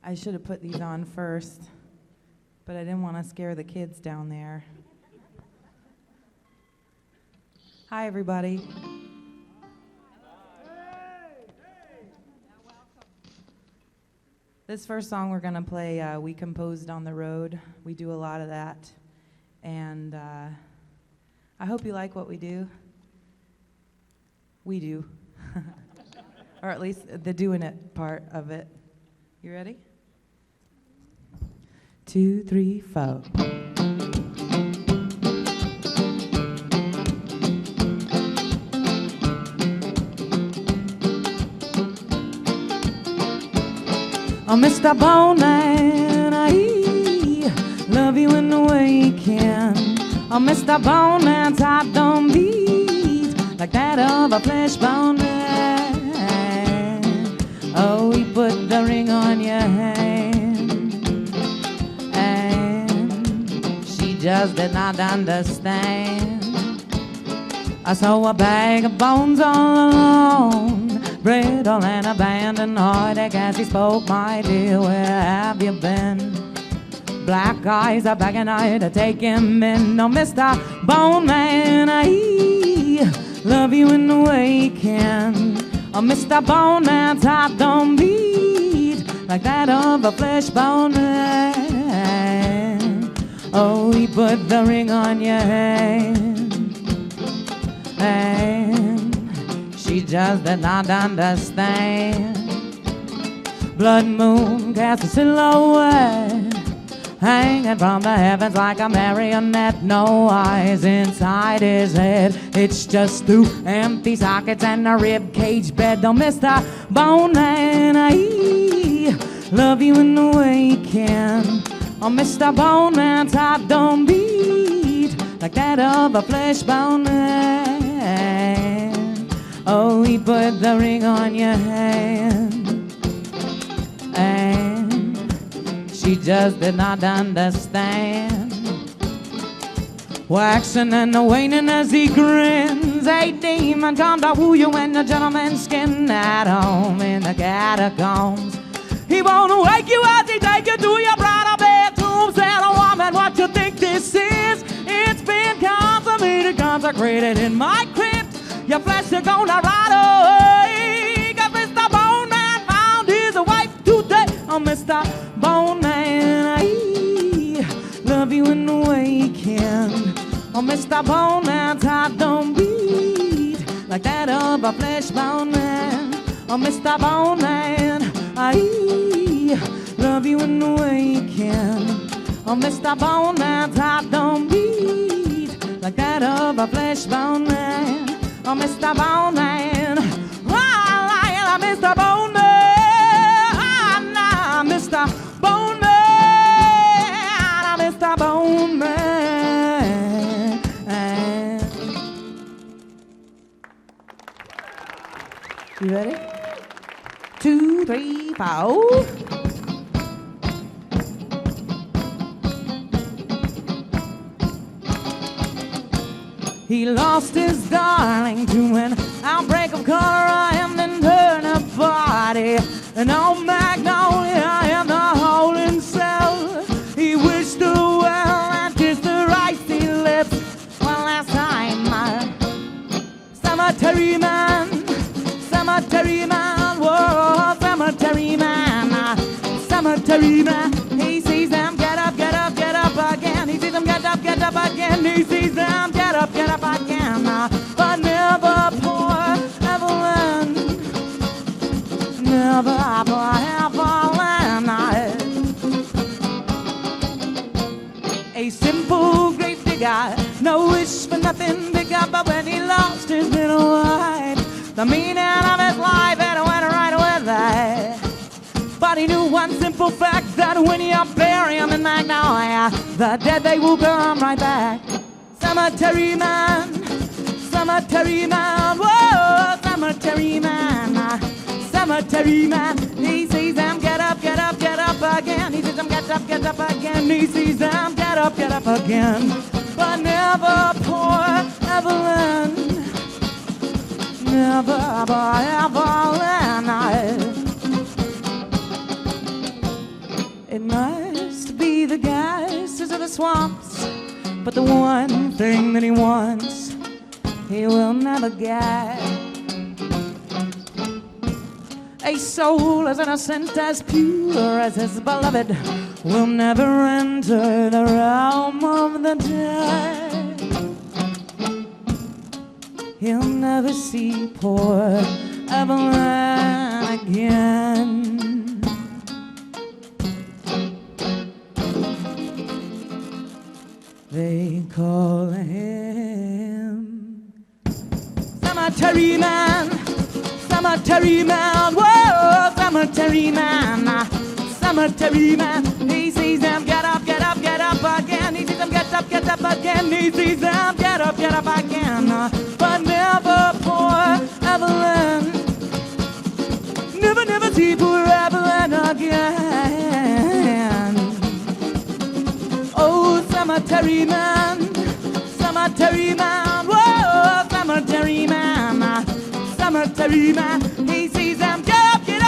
I should have put these on first, but I didn't want to scare the kids down there. Hi, everybody. This first song we're going to play, we composed on the road. We do a lot of that. And I hope you like what we do. We do. Or at least the doing it part of it. You ready? 2, 3, 4. Oh, Mr. Bowman, I love you in the way you can. Oh, Mr. Bowman's heart don't beat like that of a flesh bone man. Oh, he put the ring on your hand, and she just did not understand. I saw a bag of bones all alone, brittle and abandoned, heartache as he spoke. My dear, where have you been? Black eyes are begging I to take him in. No, Mr. Bone Man, I love you in the way he can. Oh, Mr. Bone Man's heart don't beat like that of a flesh bone man. Oh, he put the ring on your hand, and she just did not understand. Blood moon casts a silhouette hanging from the heavens like a marionette. No eyes inside his head, it's just two empty sockets and a rib cage bed. Oh, Mr. Bone Man, I love you in the way you can. Oh, Mr. Bone Man's heart don't beat like that of a flesh bone man. Oh, he put the ring on your hand, and she just did not understand. Waxing and waning as he grins, a demon come to woo you in the gentleman's skin. At home in the catacombs, he won't wake you as he take you to your bridal bedroom. Said a woman, what you think this is? It's been consummated, consecrated in my crypt. Your flesh you're gonna rot away, 'cause Mr. Bone Man found his wife today. Oh, Mr. Bone Man, I love you in the way you can. Oh, Mr. Bone Man's heart don't beat like that of a flesh bone man. Oh, Mr. Bone Man, I love you in the way you can. Oh, Mr. Bone Man's heart don't beat like that of a flesh bone man. Oh, Mr. Bone Man, Mr. Bone Man, Mr. Bone Man, Mr. Bone Man. You ready? 2, 3, 4. He lost his darling to an outbreak of cholera and then turned a body. And on Magnolia in the holding cell, he wished her well and kissed her icy lips. One last time, cemetery man, whoa, cemetery man, cemetery man. He sees them get up again. He sees them get up again. He sees them get up again. But never poor Evelyn, never poor Evelyn. A simple grave digger, no wish for nothing bigger. But when he lost his little wife, the meaning of his life had went right with that. But he knew one simple fact, that when you bury him in Magnolia, the dead they will come right back. Cemetery man, whoa, cemetery man, cemetery man. He sees them get up again. He sees them get up again. He sees them get up again. But never poor Evelyn, never poor Evelyn. swamps, but the one thing that he wants, he will never get. A soul as innocent, as pure as his beloved, will never enter the realm of the dead. He'll never see poor Evelyn again. They call him Cemetery Man, Cemetery Man, whoa, Cemetery Man, Cemetery Man. He sees them get up again. He sees them get up again. He sees them get up again. But never poor Evelyn, never see poor Evelyn again. Oh, Cemetery Man, Cemetery Man, whoa, Cemetery Man, Cemetery Man. He sees them get up again.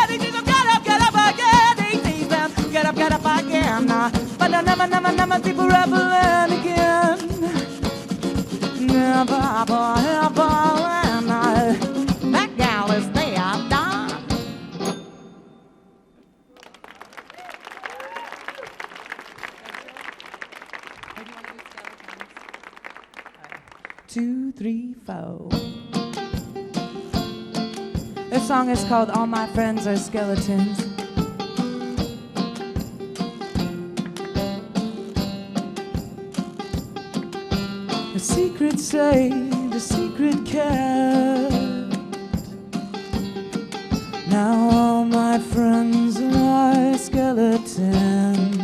He sees them get up again. He sees them get up again. But they'll never see poor Evelyn again. Never, ever, and that gal is there, done. 2, 3, 4. This song is called All My Friends Are Skeletons. The secret saved, the secret kept. Now all my friends are skeletons.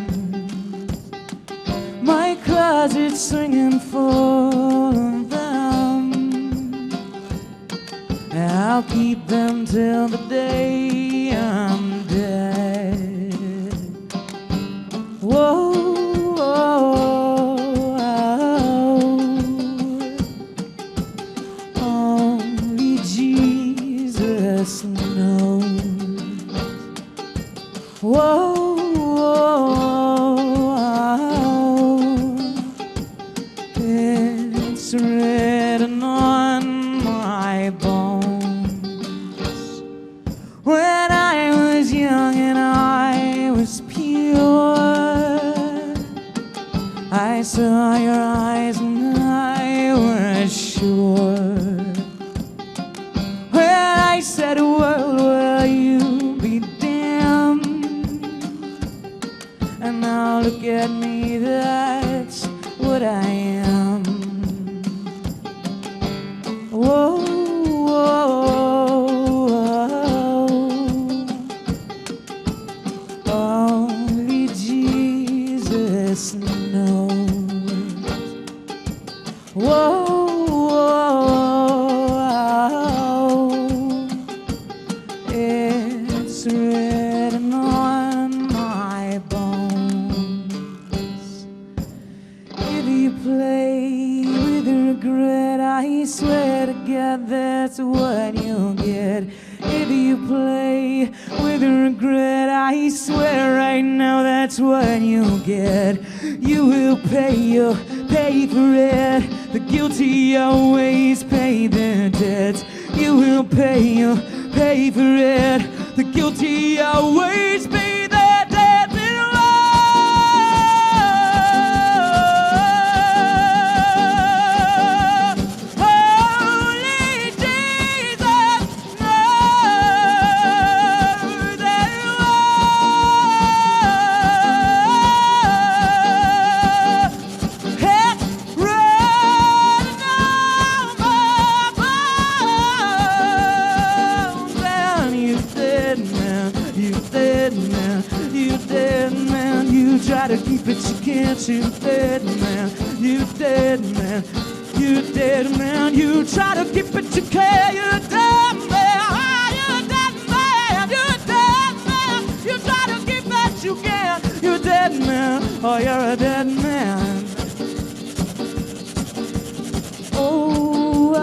My closet's swinging full of them. I'll keep them till the day I'm dead. Whoa, whoa, whoa. Only Jesus knows. Whoa, whoa, whoa. It's written on my bones. When I was young and I was pure, I saw your eyes and I was sure. When I said, world, will you be damned? And now look at me, that's what I am. Whoa, whoa, whoa. Only Jesus knows. Whoa, whoa, it's written on my bones. If you play with regret, I swear to God that's what you'll get. If you play with regret, I swear right now that's what you'll get. You will pay for it. The guilty always pay their debts. You will pay for it. The guilty always pay their debts. Try to keep it, you can't, you dead man, you dead man, you dead man, you try to keep it, you can't, you dead man, you dead man, you dead man, you try to keep it, you can't, you dead man, oh you're a dead man. Oh,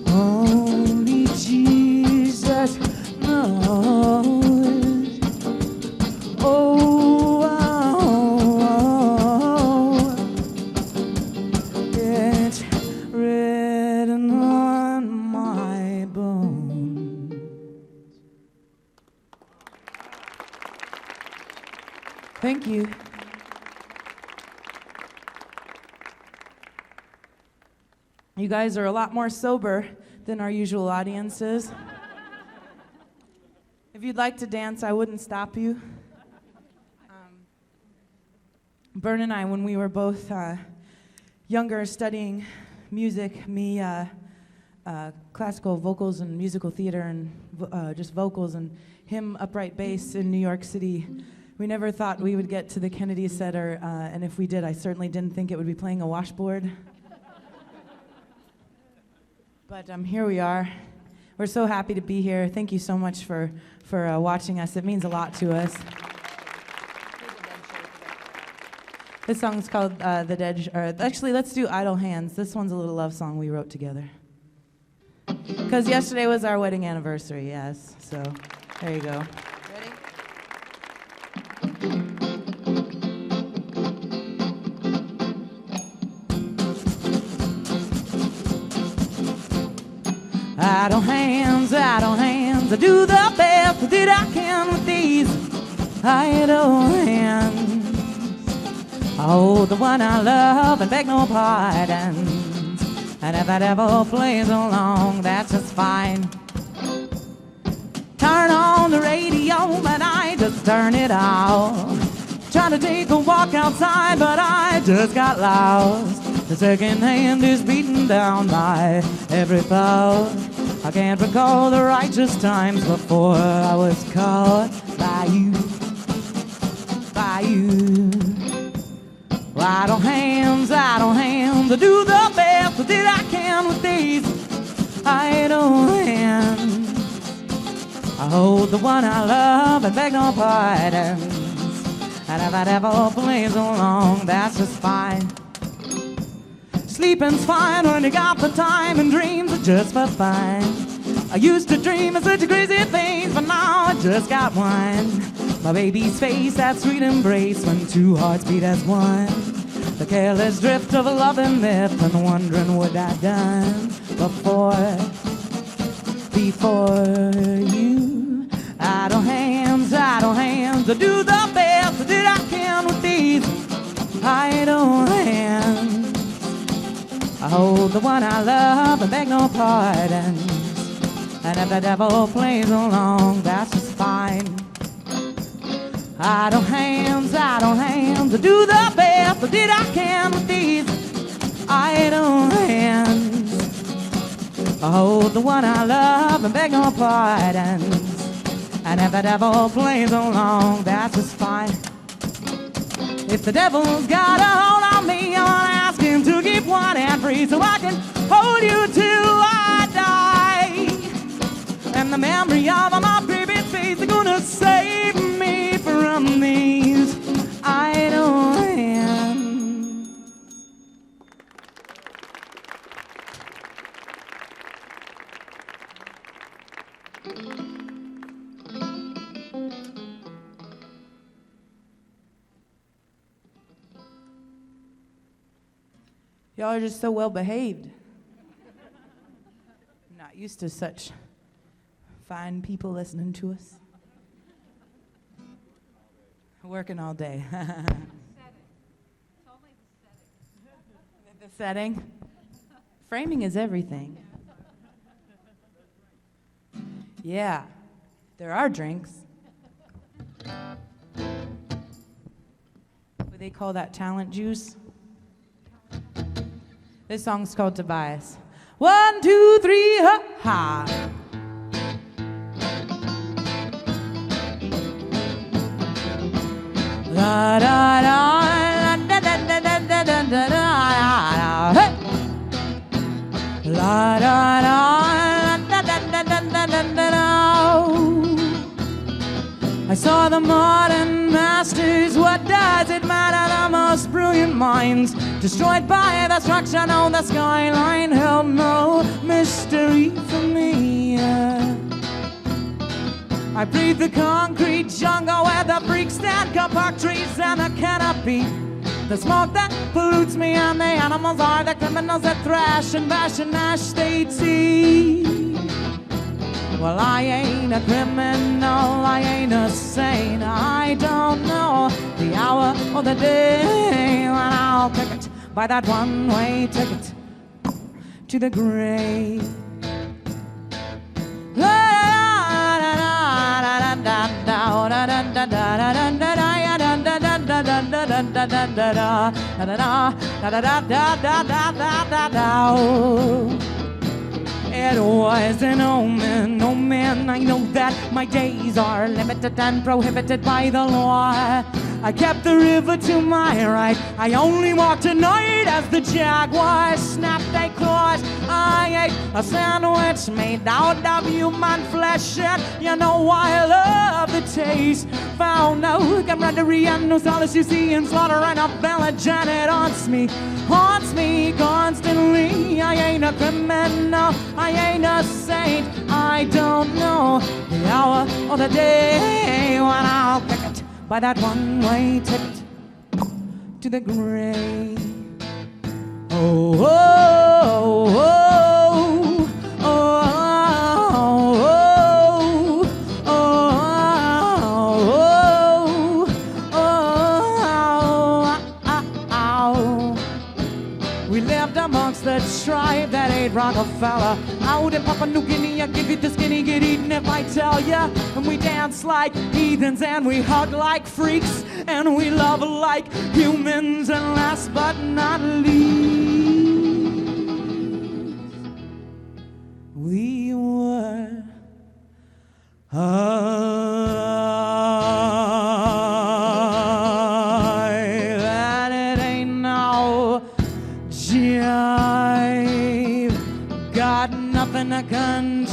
only Jesus knows. Thank you. You guys are a lot more sober than our usual audiences. If you'd like to dance, I wouldn't stop you. Bern and I, when we were both younger, studying music, me classical vocals and musical theater and just vocals, and him upright bass in New York City, we never thought we would get to the Kennedy Center, and if we did, I certainly didn't think it would be playing a washboard. But here we are. We're so happy to be here. Thank you so much for watching us. It means a lot to us. This song's called The Dead... actually, let's do Idle Hands. This one's a little love song we wrote together. Because yesterday was our wedding anniversary, yes. So, there you go. Ready? Idle hands, I do the best that I can with these idle hands. I hold the one I love and beg no pardons. And if that devil plays along, that's just fine. Turn on the radio and I just turn it out. Trying to take a walk outside, but I just got lost. The second hand is beaten down by every thought. I can't recall the righteous times before I was caught by you, by you. Idle hands, I do the best that I can with these idle hands. I hold the one I love and beg no pardons. And if that devil plays along, that's just fine. Sleeping's fine when you got the time, and dreams are just for fun. I used to dream of such crazy things, but now I just got one. My baby's face, that sweet embrace when two hearts beat as one. The careless drift of a loving myth, and wondering what I'd done before you. Idle hands, I do the best that I can with these idle hands. I hold the one I love and beg no pardons. And if the devil plays along, that's just fine. Idle hands, I do the best that I can with these idle hands. I hold the one I love and beg no pardons. And if the devil plays along, that's just fine. If the devil's got a hold on me, I wanna ask him to keep one hand free so I can hold you till I die. And the memory of my baby's face is gonna save me from these idle hands. Y'all are just so well behaved. I'm not used to such fine people listening to us. Working all day. The setting. Framing is everything. Yeah, there are drinks. What they call that, talent juice? This song's called Tobias. 1, 2, 3, ha, ha. La da da da da da da da da da da. Hey. La da da da da da da da da da. I saw the modern masters. What does it matter? The most brilliant minds destroyed by the destruction of the skyline held no mystery for me. I breathe the concrete jungle where the freaks stand, kapok trees and a canopy. The smoke that pollutes me and the animals are the criminals that thrash and bash and gnash they see. Well, I ain't a criminal, I ain't a saint. I don't know the hour or the day when I'll pick it by that one-way ticket to the grave. It was an omen, oh man, I know that my days are limited and prohibited by the law. I kept the river to my right, I only walked at night as the jaguar snapped their claws. I ate a sandwich made out of human flesh, and you know I love the taste. Found no camaraderie and no solace you see in slaughter and a village, and it haunts me constantly. I ain't a criminal, I ain't a saint. I don't know the hour or the day when I'll pick it by that one-way ticket to the grave. Oh, oh, oh, oh, oh, oh, oh. We lived amongst the tribe that ate Rockefeller. Out in Papua New Guinea, I give you the skinny, get eaten if I tell ya. And we dance like heathens, and we hug like freaks, and we love like humans. And last but not least, we were alive. And it ain't no jive, got nothing to contrive.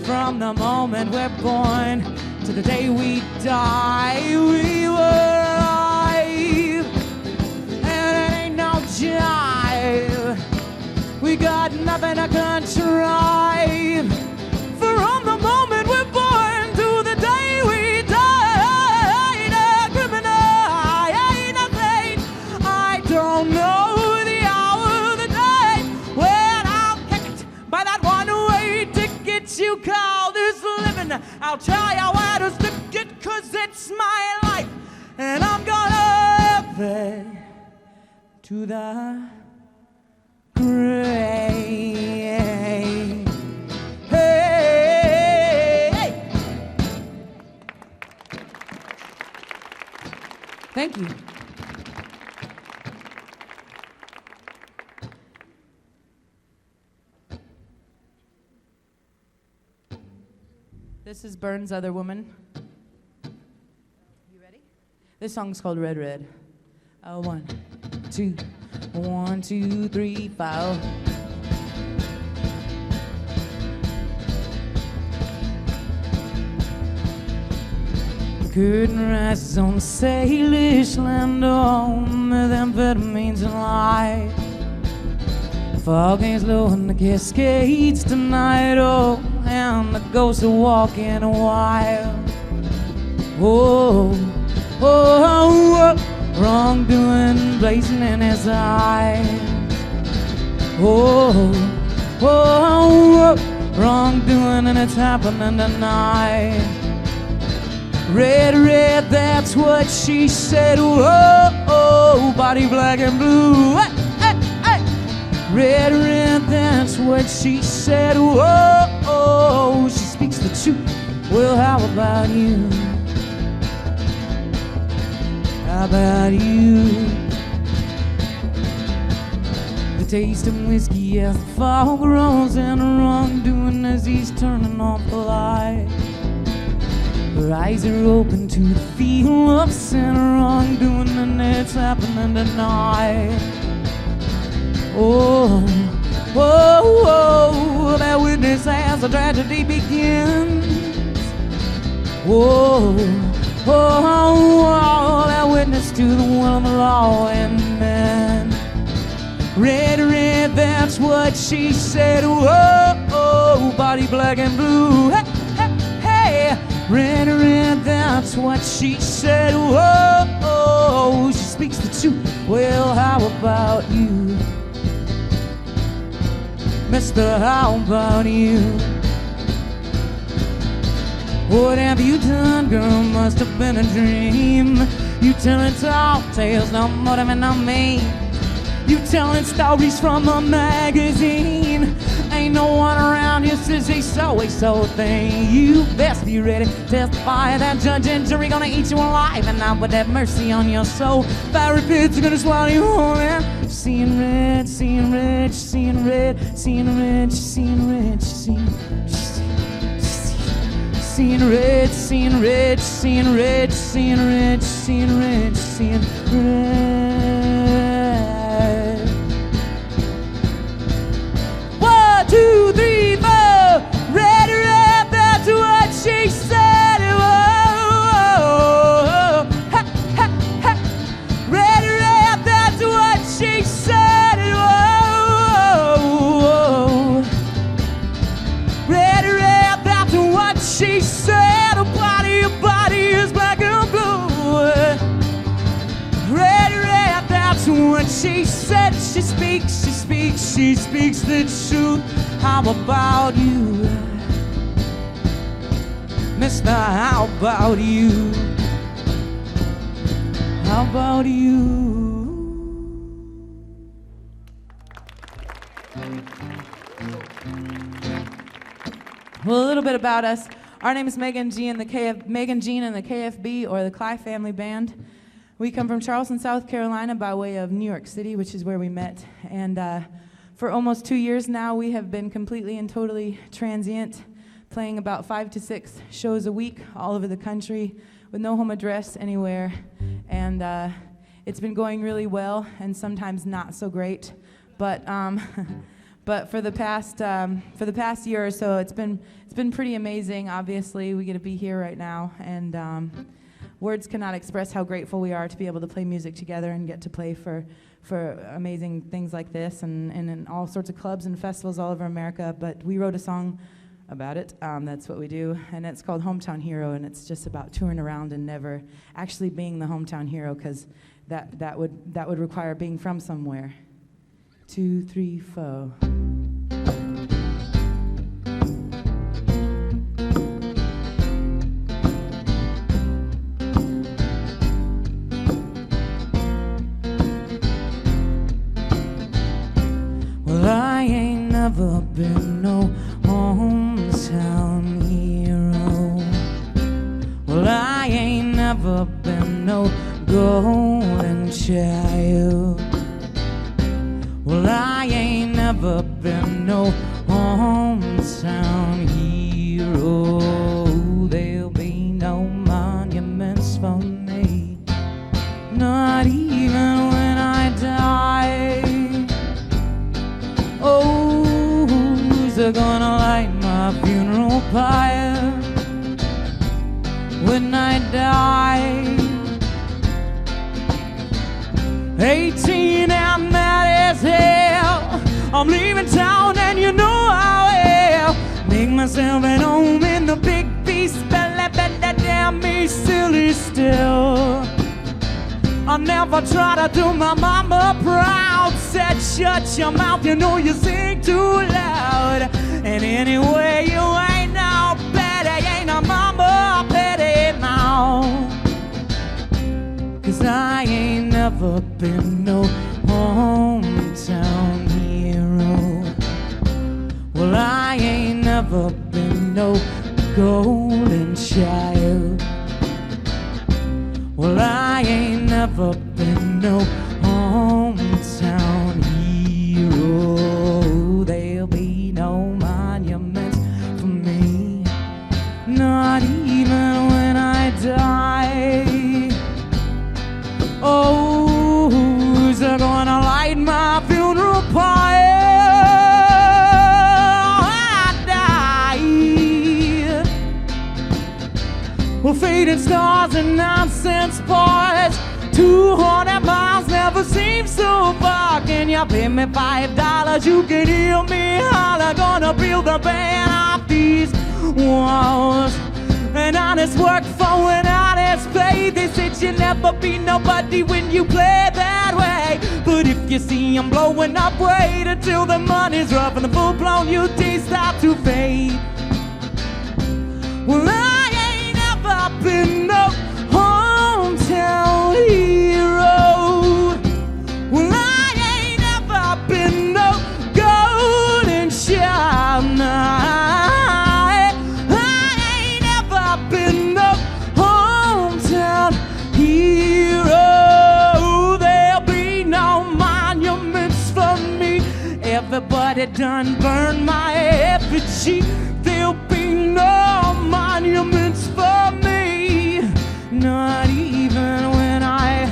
From the moment we're born to the day we die, we were alive. And it ain't no jive, we got nothing to contrive. From the moment we're born to the day we die, a criminal, I ain't a saint. I don't know the hour of the day when I'll kick it by that one-way ticket you call this living. I'll tell you where to stick it, 'cause it's my life, and I'm gonna live it to the grave. Hey, hey. Thank you. This is Burns' Other Woman. You ready? This song's called Red Red. 1, 2, 1, 2, 3, 4. The curtain rises on the sailors land on with amphetamines and light. The fog hangs low in the cascades tonight, oh, and the ghosts are walking wild. Oh, oh, oh, wrongdoing blazing in his eyes. Oh, oh, oh, wrongdoing, and it's happening tonight. Red, red, that's what she said. Oh, oh, body black and blue. Hey, hey, hey. Red, red, that's what she said. Oh, oh, she speaks the truth. Well, how about you? How about you? The taste of whiskey as the fog rolls, and the wrongdoing as he's turning off the light. Her eyes are open to the feel of sin, wrongdoing, and it's happening tonight. Oh, oh, oh, that witness as the tragedy begins. Oh, oh, oh, that witness to the will of the law and men. Red, red, that's what she said. Oh, oh, body black and blue. Hey, hey, hey. Red, red, that's what she said. Oh, oh, she speaks the truth. Well, how about you? Mister, how about you? What have you done, girl? Must have been a dream. You telling tall tales, no more than on me. You telling stories from a magazine. Ain't no one around here says a so thing. You best be ready to testify. That judge and jury gonna eat you alive, and I would have mercy on your soul. Fiery pits are gonna swallow you whole, man. Seeing red, seeing red, seeing red, seeing red, seeing red, seeing red, seeing red, seeing red, seeing red, seeing red, seeing red. 1, 2, 3, 4. Red, red, that's what she said. Whoa, ha, ha, ha. Red, red, that's what she said. Whoa, red, red, that's what she said. Her body is black and blue. Red, red, that's what she said. She speaks the truth. How about you, Mister? How about you? How about you? Well, a little bit about us. Our name is Megan Jean and the KFB, or the Cly Family Band. We come from Charleston, South Carolina, by way of New York City, which is where we met. And for almost 2 years now, we have been completely and totally transient, playing about 5 to 6 shows a week all over the country with no home address anywhere. And it's been going really well, and sometimes not so great. But but for the past year or so, it's been pretty amazing. Obviously, we get to be here right now, and words cannot express how grateful we are to be able to play music together and get to play for amazing things like this, and in all sorts of clubs and festivals all over America. But we wrote a song about it. That's what we do, and it's called Hometown Hero, and it's just about touring around and never actually being the hometown hero, because that would require being from somewhere. 2, 3, 4. Well, I ain't never been no hometown hero. Well, I ain't never been no golden child. Well, I ain't never been no hometown hero. There'll be no monuments for me, not even when I die. Oh, who's gonna light my funeral pyre when I die? 18 and that is hell. I'm leaving town and you know I will make myself at home in the big beast belly, but that damn me silly still. I never try to do my mama proud. Said shut your mouth, you know you sing too loud. And anyway, you ain't no Betty, ain't no mama Betty now. 'Cause I ain't never been no hometown hero. Well, I ain't never been no golden child. Well, I ain't never been no hometown hero. There'll be no monuments for me, not even when I die. Oh, who's gonna light my funeral pyre? I die. Well, faded stars and nonsense boys, 200 miles never seems so far. Can you pay me $5? You can hear me holler. Gonna build the band off these walls. an honest work for an honest pay. They said you'll never be nobody when you play that way. But if you see I'm blowing up, wait until the money's rough and the full-blown UD start to fade. Well, I ain't never been no hometown hero. Well, I ain't never been no golden child. I ain't never been no hometown hero. There'll be no monuments for me. Everybody done burned my effigy. There'll be no monuments for me. Not even when I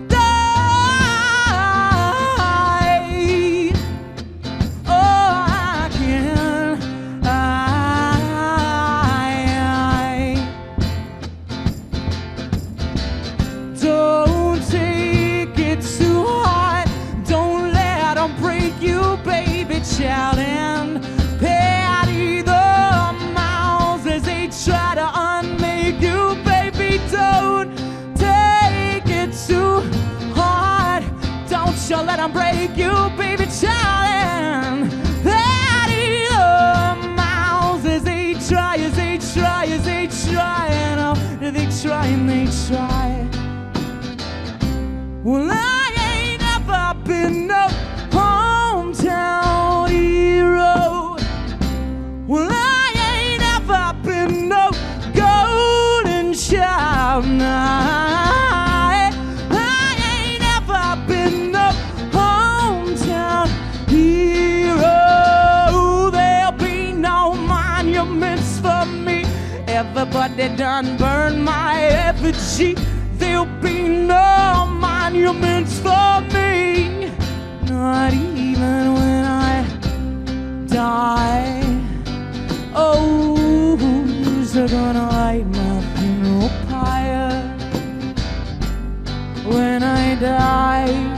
die. Oh, I can. Don't take it too hard. Don't let them break you, baby child. And patty the mouths as they try to unmake you, baby. Don't take it too hard. Don't you let them break you, baby child. And patty the mouths as they try, as they try, as they try. And oh, they try and they try. Well, I ain't never been no hometown hero. Well, I ain't never been no golden child. I ain't never been no hometown hero. There'll be no monuments for me. Everybody done burned my effigy. There'll be no monuments for me. Not even when I die. Oh, who's gonna light my funeral pyre when I die?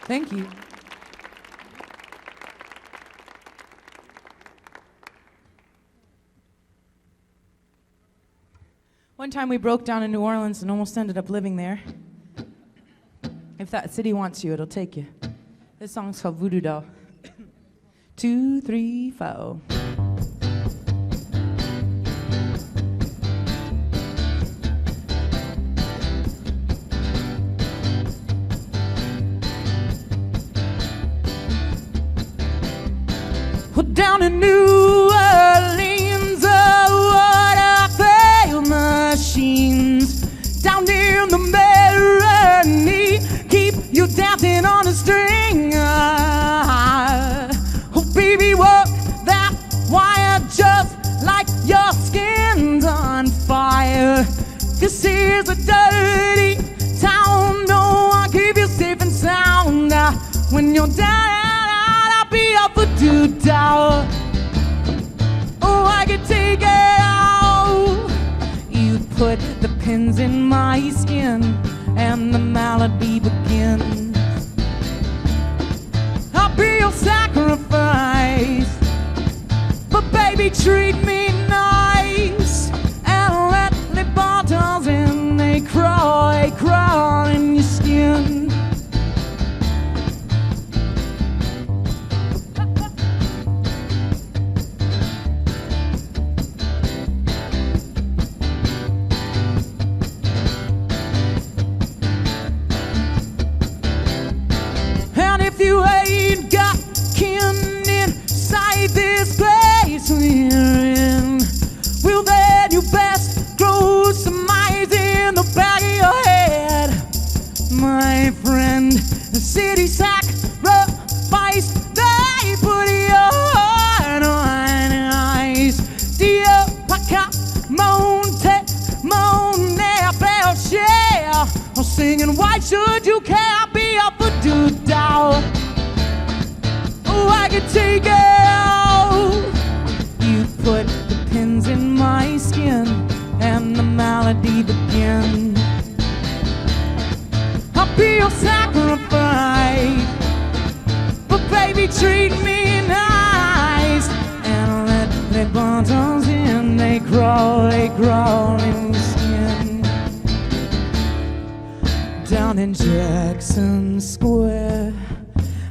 Thank you. One time we broke down in New Orleans and almost ended up living there. If that city wants you, it'll take you. This song's called Voodoo Doll. 2, 3, 4. Down in New Orleans, what a failed machines. Down in the Maroney, keep you dancing on a string. Oh, baby, walk that wire just like your skin's on fire. This is a dirty town, no one keep you safe and sound. When you're down, I'll be a voodoo doll. Oh, I can take it out. You put the pins in my skin and the melody begins. I'll be your sacrifice, but baby, treat me nice and let the bottles in. They crawl in your skin. You ain't got kin inside this place we're in. Well, then you best close some eyes in the back of your head, my friend. The city sacrifice, they put your heart on ice. Dio, Paca, Monte, Bell Share. I'm singing, why should you care? Be a voodoo doll. Oh, I can take it out. You put the pins in my skin and the melody begins. I'll be your sacrifice, baby, treat me nice. And let the buttons in, they crawl in the skin. Down in Jackson Square,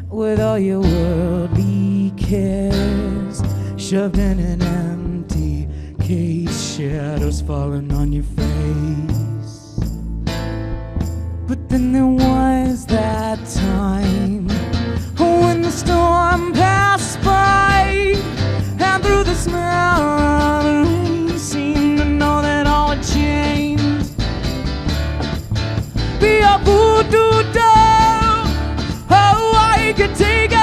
with all your worldly cares shoved in an empty cage, shadows falling on your face. But then there was that time when the storm passed by, and through the smell of the rain seemed to know that all had changed. Be a voodoo doll, oh, I could take it.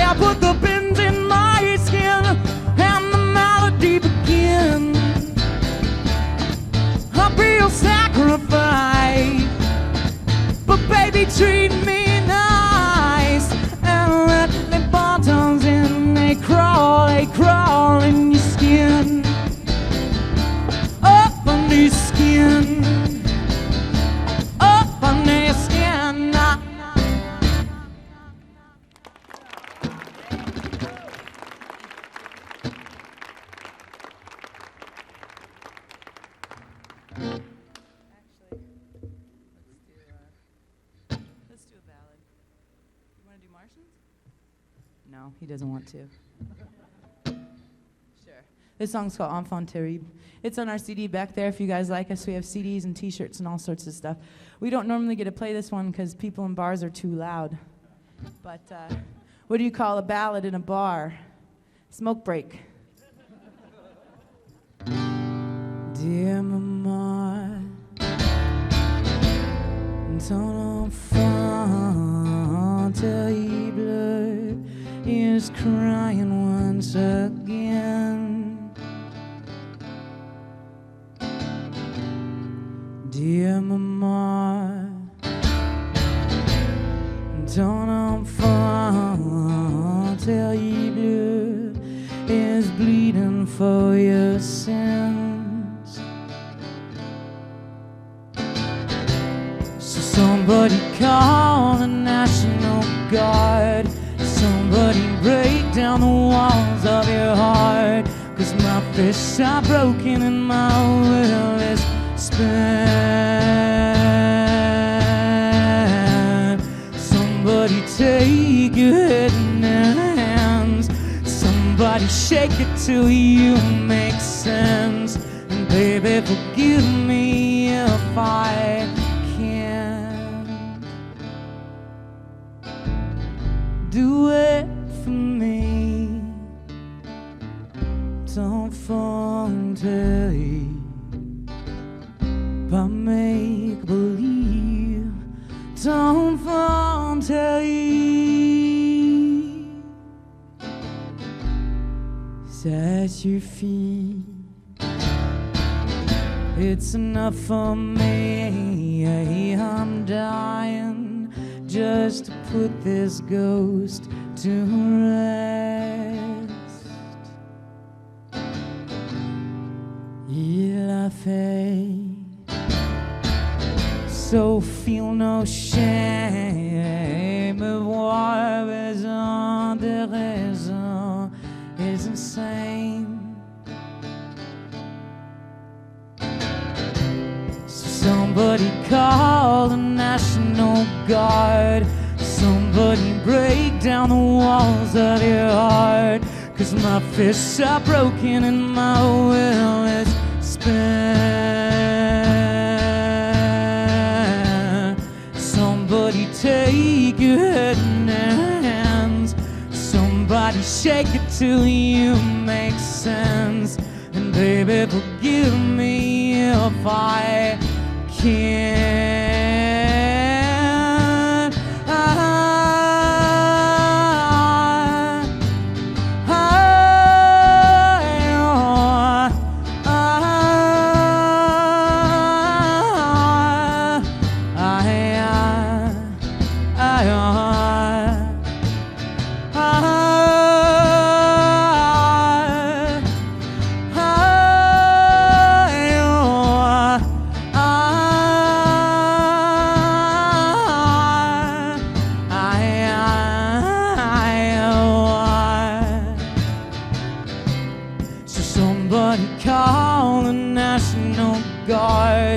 I put the pins in my skin and the melody begins. I'll be your sacrifice, but baby, treat me nice. And let the buttons in, they crawl in your skin. Up under your skin. Up under your skin. Let's do a ballad. You want to do Martians? No, he doesn't want to. Sure. This song's called Enfonterri. It's on our CD back there if you guys like us. We have CDs and t-shirts and all sorts of stuff. We don't normally get to play this one because people in bars are too loud. But what do you call a ballad in a bar? Smoke break. Dear Mama, ton enfant terrible is crying once again. Dear Mama, ton enfant terrible is bleeding for your sins. Somebody call the National Guard. Somebody break down the walls of your heart. 'Cause my fists are broken and my will is spent. Somebody take your head in their hands. Somebody shake it till you make sense. And baby, forgive me if I do it for me. Enfonterri, by make believe. Enfonterri, ça suffit. It's enough for me. I'm dying just to put this ghost to rest. Il a fait, so feel no shame. Avoir besoin de raison is insane. Somebody call the National Guard. Somebody break down the walls of your heart. 'Cause my fists are broken and my will is spent. Somebody take your head in their hands. Somebody shake it till you make sense. And baby, forgive me if I can't.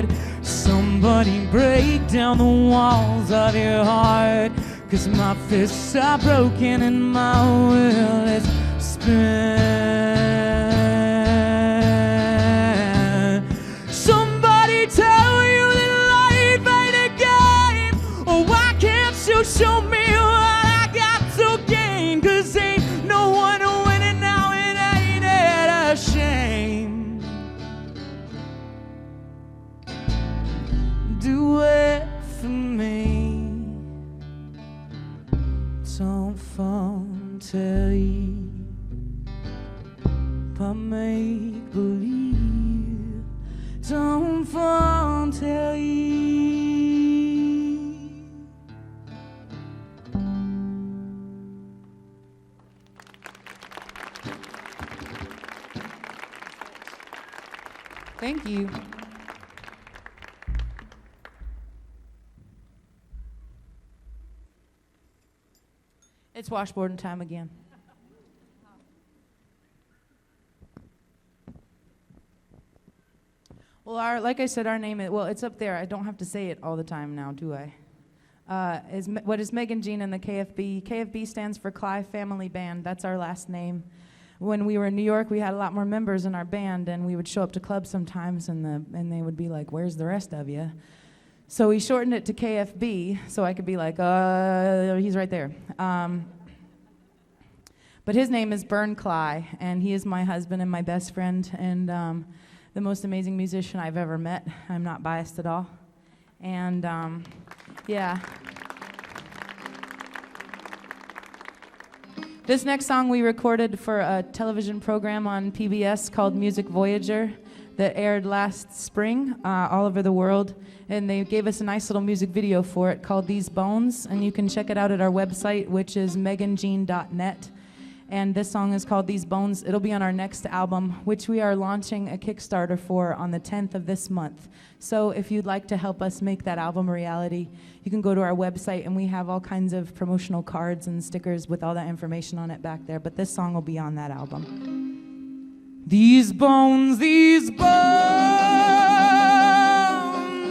start. Somebody break down the walls of your heart, 'cause my fists are broken and my will is spent. Somebody tell you that life ain't a game. Oh, why can't you show me what I got to gain? 'Cause ain't no one winning now, it ain't it a shame? Do it for me. Don't Enfonterri, but make believe. Don't Enfonterri. Thank you. It's washboarding time again. Well, like I said, our name is, well, it's up there. I don't have to say it all the time now, do I? What is Megan Jean and the KFB? KFB stands for Clive Family Band. That's our last name. When we were in New York, we had a lot more members in our band, and we would show up to clubs sometimes, and they would be like, "Where's the rest of you?" So we shortened it to KFB, so I could be like, he's right there. But his name is Bern Cly, and he is my husband and my best friend, and the most amazing musician I've ever met. I'm not biased at all. And yeah. This next song we recorded for a television program on PBS called Music Voyager that aired last spring all over the world. And they gave us a nice little music video for it called These Bones. And you can check it out at our website, which is meganjean.net. And this song is called These Bones. It'll be on our next album, which we are launching a Kickstarter for on the 10th of this month. So if you'd like to help us make that album a reality, you can go to our website, and we have all kinds of promotional cards and stickers with all that information on it back there. But this song will be on that album. These bones,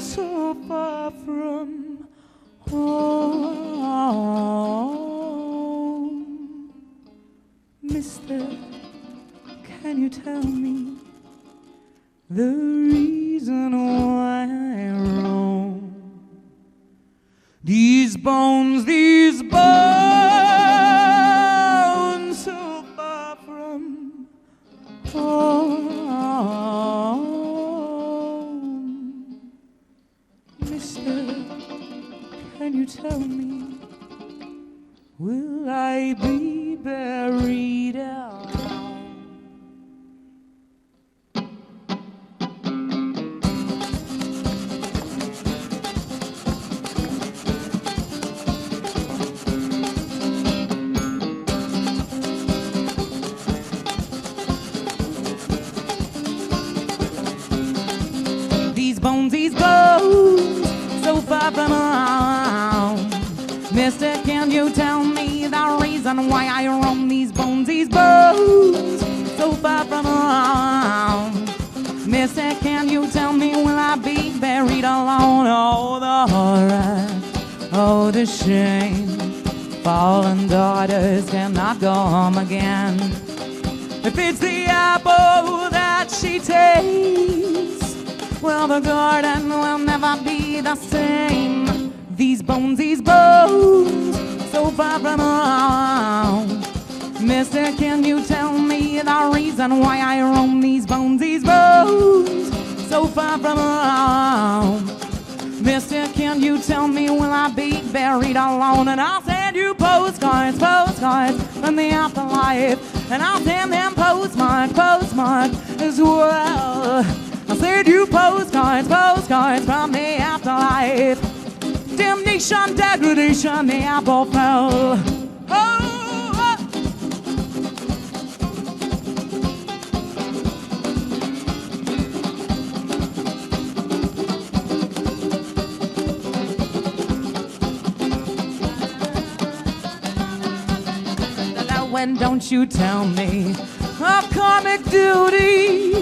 so far from home. Mister, can you tell me the reason why I roam? These bones, so far from home. Mister, can you tell me, will I be buried alone? These bones, so far from home. Mister, can you tell me the reason why I roam? These bones, so far from home. Mister, can you tell me, will I be buried alone? Oh, the horror, oh, the shame. Fallen daughters cannot go home again. If it's the apple that she takes, well, the garden will never be the same. These bones, so far from home. Mister, can you tell me the reason why I roam? These bones, so far from home. Mister, can you tell me, will I be buried alone? And I'll send you postcards from the afterlife. And I'll send them postmarks as well. I'll send you postcards from the afterlife. Damnation, degradation, the apple fell. Oh, oh. When don't you tell me of karmic duty,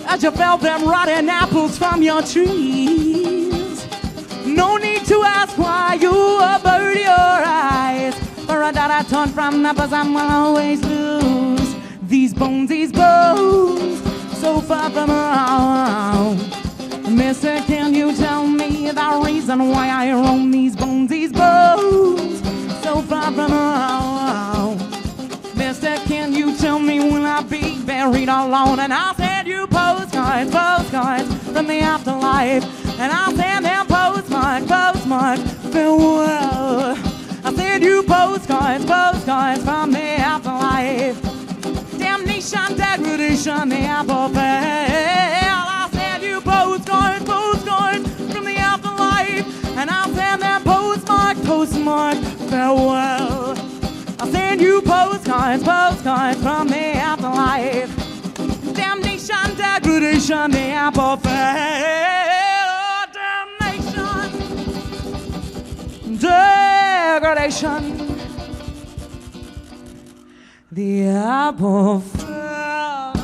as you fell them rotten apples from your tree? are torn from the bosom will always lose. These bones, so far from home. Mister, can you tell me the reason why I roam these bones, so far from home? Mister, can you tell me will I be buried alone? And I'll send you postcards from the afterlife. And I'll send them postmarks, farewell. I'll send you postcards from the afterlife. Damnation, degradation, the apple fell. I'll send you postcards from the afterlife. And I'll send them postmark, farewell. I'll send you postcards from the afterlife. Damnation, degradation, the apple fell. Degradation, the apple fell.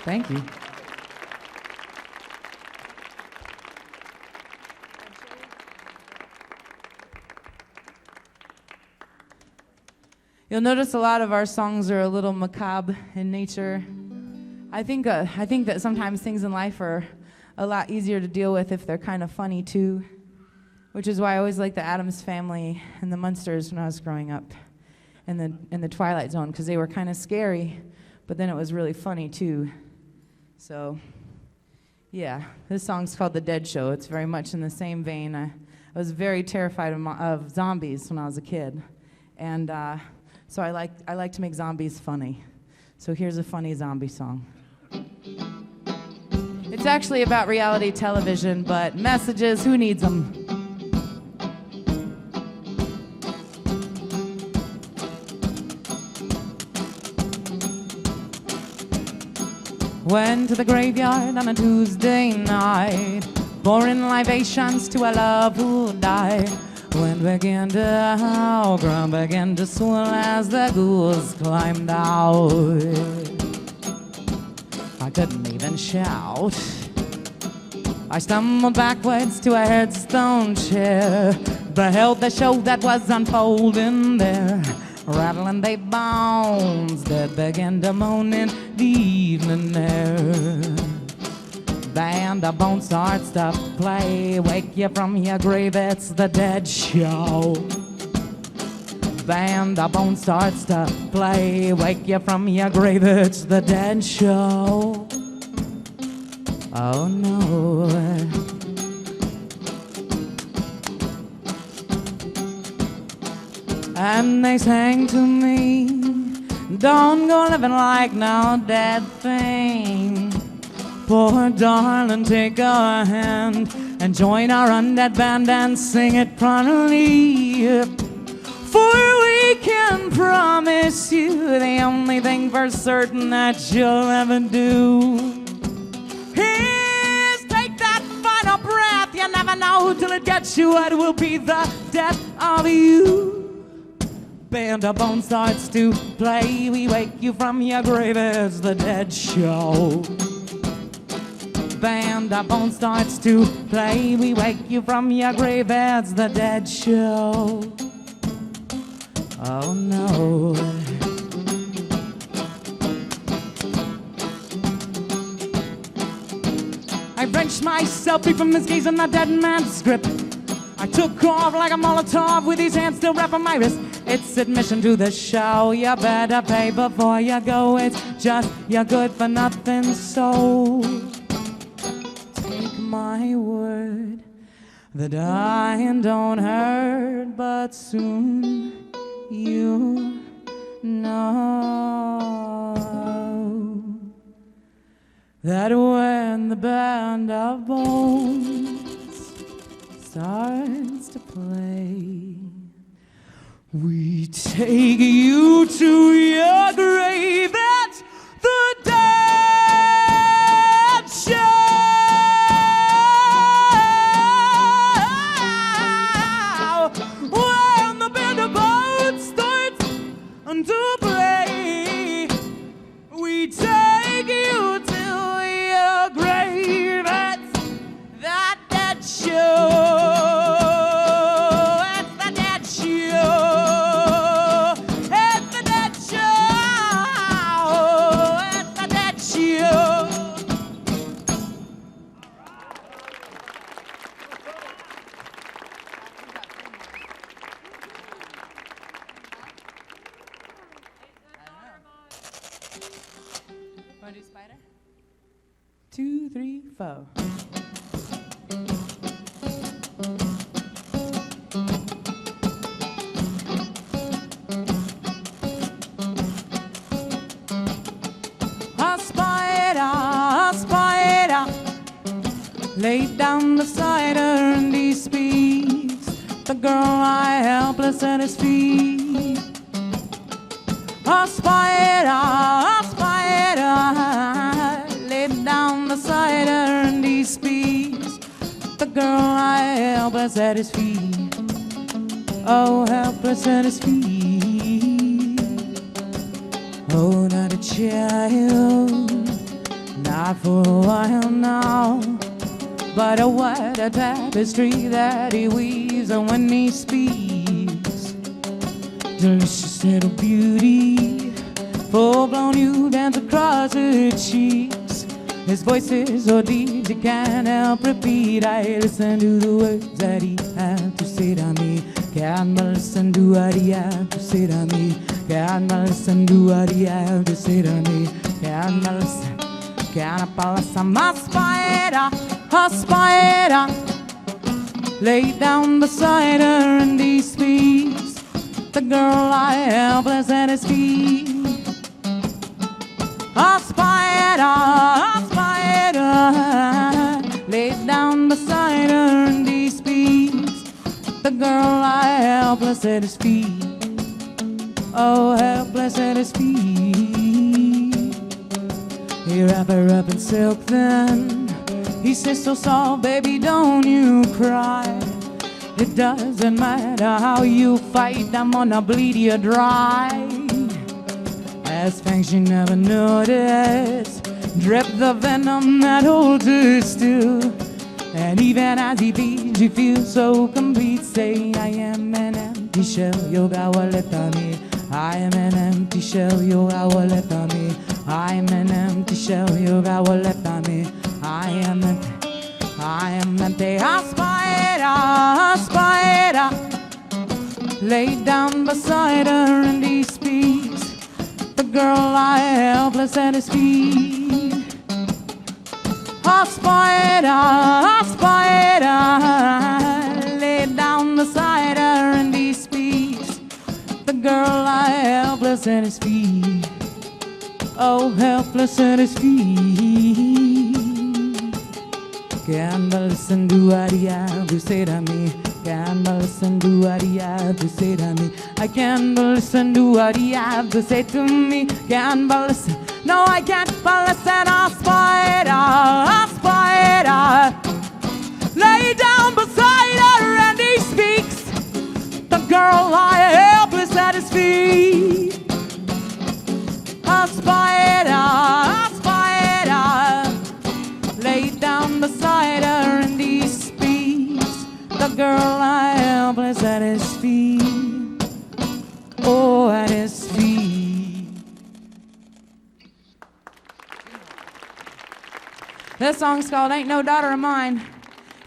Thank you. You'll notice a lot of our songs are a little macabre in nature. I think that sometimes things in life are a lot easier to deal with if they're kind of funny too, which is why I always liked the Addams Family and the Munsters when I was growing up, and the Twilight Zone, because they were kind of scary, but then it was really funny too. So, yeah, this song's called The Dead Show. It's very much in the same vein. I was very terrified of zombies when I was a kid, and so I like to make zombies funny. So here's a funny zombie song. It's actually about reality television, but messages, who needs them? Went to the graveyard on a Tuesday night, pouring libations to a love who died. Wind began to howl, ground began to swell as the ghouls climbed out. I couldn't even shout. I stumbled backwards to a headstone chair, beheld the show that was unfolding there. Rattling their bones, dead began to moan in the evening air. Band of bones starts to play, wake you from your grave, it's the Dead Show. Band of bones starts to play, wake you from your grave, it's the Dead Show. Oh no. And they sang to me, don't go living like no dead thing. Poor darling, take our hand and join our undead band and sing it proudly. For we can promise you the only thing for certain that you'll ever do is take that final breath. You never know till it gets you what will be the death of you. Band of bones starts to play, we wake you from your grave, it's the Dead Show. Band of bones starts to play, we wake you from your grave, it's the Dead Show. Oh no. I wrenched myself free from this gaze on the dead man's grip. I took off like a Molotov with these hands still wrapped on my wrist. It's admission to the show, you better pay before you go. It's just your good for nothing soul. Take my word, the dying don't hurt, but soon you know that when the band of bones starts to play, we take you to your grave at the Dead Show. When the band of bones starts to play, we take you to your grave at the Dead Want to do Spider? 2, 3, 4. A spider, laid down beside her and he speaks. The girl lie helpless at his feet. A spider, laid down beside her and he speaks. The girl lie helpless at his feet. Oh, helpless at his feet. Oh, not a child, not for a while now, but a white tapestry that he weaves, and when he speaks, delicious little beauty, full-blown you dance across her cheeks. His voice is so deep you can't help repeat. I listen to the words that he had to say to me. Can't listen to what he had to say to me. Can't listen to what he had to say to me. Can't listen. Can't listen. A spider, laid down beside her and he speaks. The girl lie helpless at his feet. A spider, laid down beside her and he speaks. The girl lie helpless at his feet. Oh, helpless at his feet. He wrap her up in silk then. He says, so soft, baby, don't you cry. It doesn't matter how you fight, I'm gonna bleed you dry. As fangs you never noticed drip the venom that holds her still. And even as he beats, you feel so complete. Say, I am an empty shell, yoga waletami. I am an empty shell, yoga waletami. I am an empty shell, yoga waletami. I am empty, a spider, laid down beside her and he speaks. The girl lie helpless at his feet. A spider, laid down beside her and he speaks. The girl lie helpless at his feet. Oh, helpless at his feet. Can't listen to what he had to say to me. Can't listen to what he had to say to me. I can't listen to what he had to say to me. Can't listen, no I can't listen. A spider, lay down beside her and he speaks. The girl lie helpless at his feet. A spider, laid down beside her and he speaks. The girl lie helpless at his feet. Oh, at his feet. This song's called Ain't No Daughter of Mine.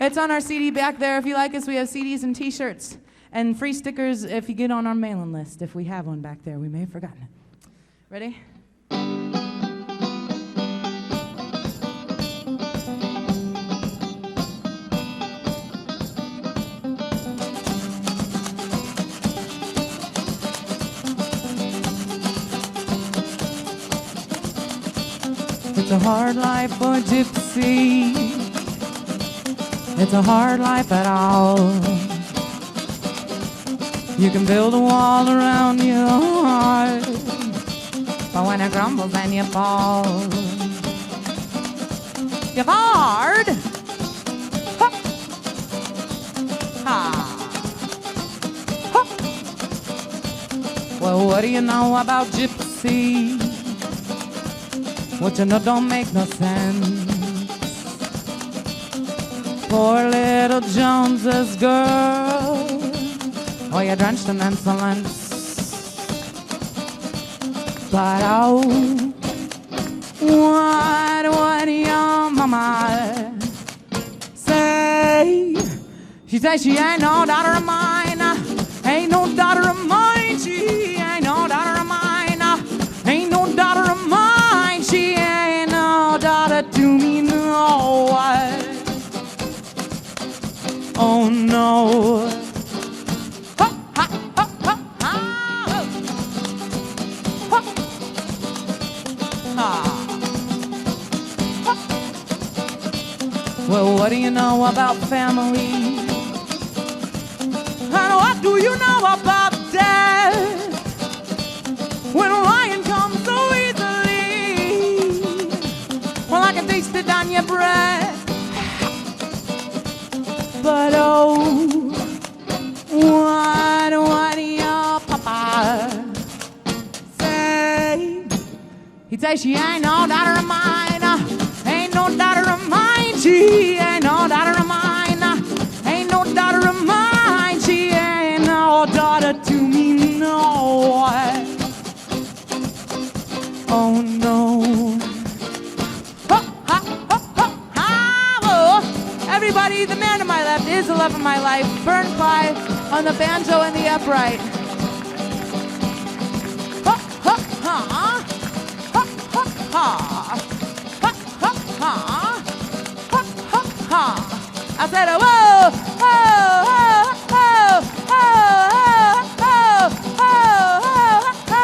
It's on our CD back there. If you like us, we have CDs and t-shirts and free stickers if you get on our mailing list. If we have one back there, we may have forgotten it. Ready? It's a hard life for a gypsy. It's a hard life at all. You can build a wall around your heart, but when it crumbles then you fall. You fall hard. Ha. Ha. Ha. Well, what do you know about gypsy? What you know don't make no sense. Poor little Jones's girl, oh, you drenched in insolence. But oh, what would your mama say? She says she ain't no daughter of mine. Ain't no daughter of mine. She ain't no daughter of mine. Ain't no daughter of mine. She ain't. no. Ha, ha, ha, ha, ha. Ha. Ha. Ha. Well, what do you know about family? And what do you know about death? When a lion comes so easily, well, I can taste it on your breath. But oh, what do your papa say? He'd say she ain't no daughter of mine, ain't no daughter of mine. She ain't no daughter of mine, ain't no daughter of mine. She ain't no daughter to me, no. Oh no. Everybody, the man to my left is the love of my life. Burn Pie on the banjo and the upright. Ha, ha, ha. Ha, ha, ha. Ha, ha, ha. Ha, ha, ha. I said, whoa, oh, oh, oh, oh, oh, oh, oh.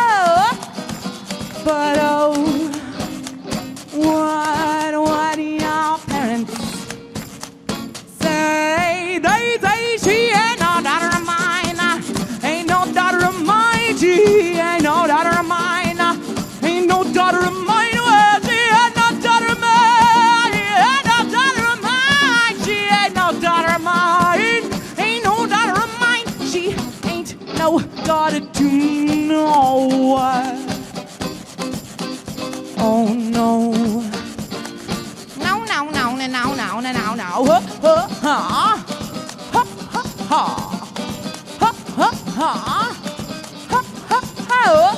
But oh, what do your parents say? They say she ain't no daughter of mine, ain't no daughter of mine. She ain't no daughter of mine, ain't no daughter of mine. Well, she ain't no daughter of mine, ain't no daughter of mine. She ain't no daughter of mine, ain't no daughter of mine. She ain't no daughter to no. Oh no. No, no, no, no, no, no, no, no, no. Ha, ha, ha. Ha, ha, ha. Ha, ha, ha. Ha, ha, ha.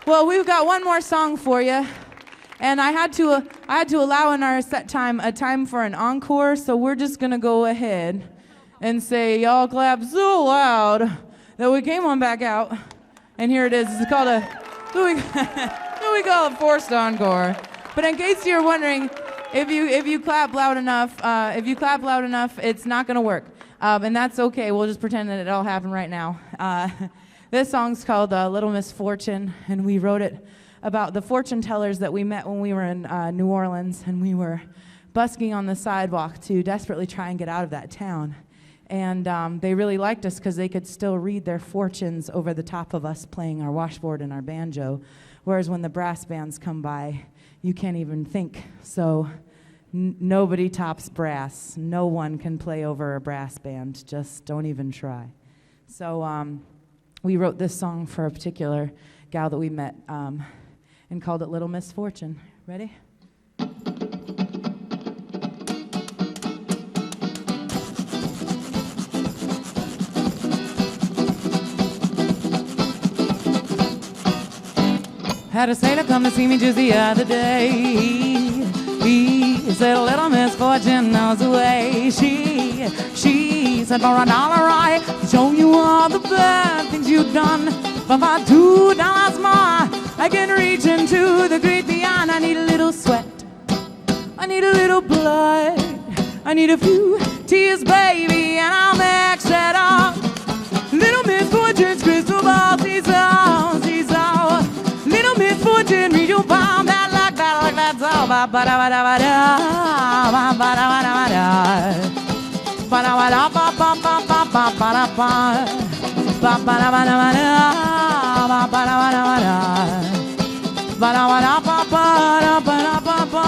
Well, we've got one more song for you. And I had to allow in our set time a time for an encore, so we're just gonna go ahead and say y'all clap so loud that we came on back out, and here it is. It's called a we call it forced encore. But in case you're wondering, if you clap loud enough, it's not gonna work, and that's okay. We'll just pretend that it all happened right now. This song's called "Little Misfortune," and we wrote it about the fortune tellers that we met when we were in New Orleans, and we were busking on the sidewalk to desperately try and get out of that town. And they really liked us because they could still read their fortunes over the top of us playing our washboard and our banjo, whereas when the brass bands come by, you can't even think. So nobody tops brass. No one can play over a brass band. Just don't even try. So we wrote this song for a particular gal that we met and called it Little Misfortune. Ready? Had a sailor come to see me just the other day. He said, a little misfortune knows the way. She said, for $1 I can show you all the bad things you've done. For $2 more, I can reach into the great beyond. I need a little sweat, I need a little blood, I need a few tears, baby, and I'll mix it up. Little misfortunes, crystal balls, she's all. Little misfortune, read your palm, bad luck, that's all. Ba-ba-da-ba-da, ba-ba-da-ba-da, ba-ba-da-ba-ba-ba-ba-ba-ba-ba-ba, ba-ba-da-ba-da-ba-da, ba-ba-da-ba-da-ba-da, ba-da-ba-da-ba-ba-da-ba-da-ba-ba.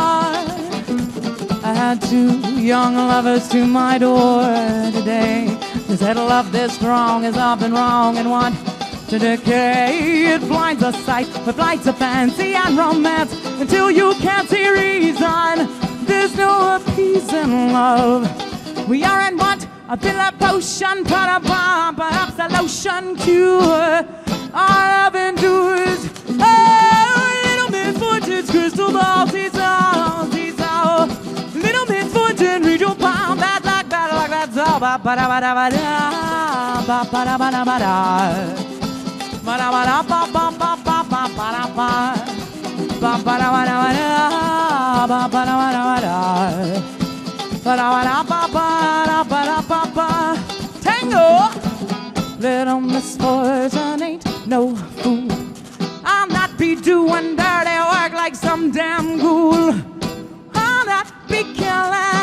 I had 2 young lovers to my door today. They said love this strong is often wrong and want to decay. It blinds a sight with lights of fancy and romance until you can't see reason. There's no appeasing love. We are in want a pill, a potion, pa-da-ba, perhaps a lotion cure. Our love endures. Oh, little misfortunes, crystal balls, these all. Little misfortune, read your palm, bad luck, that's all. Ba-ba-da-ba-da-ba-da, ba-ba-da-ba-da-ba-da. Ba-da-ba-da-ba-ba-ba-ba-ba-ba-ba-ba. Ba-ba-da-ba-da-ba-da, ba-ba-da-ba-da-ba-da. Little misfortune ain't no fool. I'll not be doing dirty work like some damn ghoul. I'll not be killing,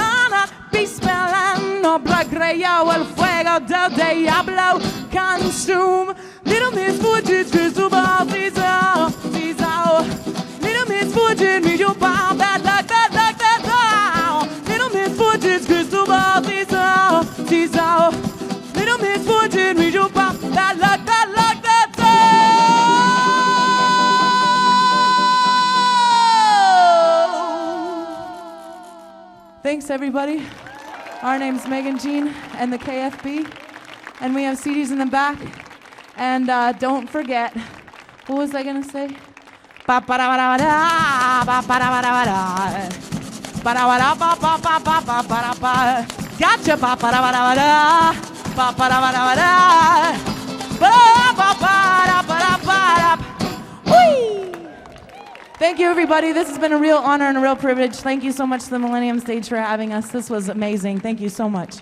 I'll not be spilling no blood. Creo el fuego del diablo consume. Little misfortune, crystal ball, these out, these out. Little misfortune, me your bomb, that luck, that luck, that out. Little misfortune, crystal ball, these out, these out. Little misfortune, me your bomb, that luck, that luck, that out. Thanks, everybody. Our name's Megan Jean and the KFB, and we have CDs in the back. And don't forget, what was I gonna say? Gotcha. Thank you, everybody. This has been a real honor and a real privilege. Thank you so much to the Millennium Stage for having us. This was amazing. Thank you so much.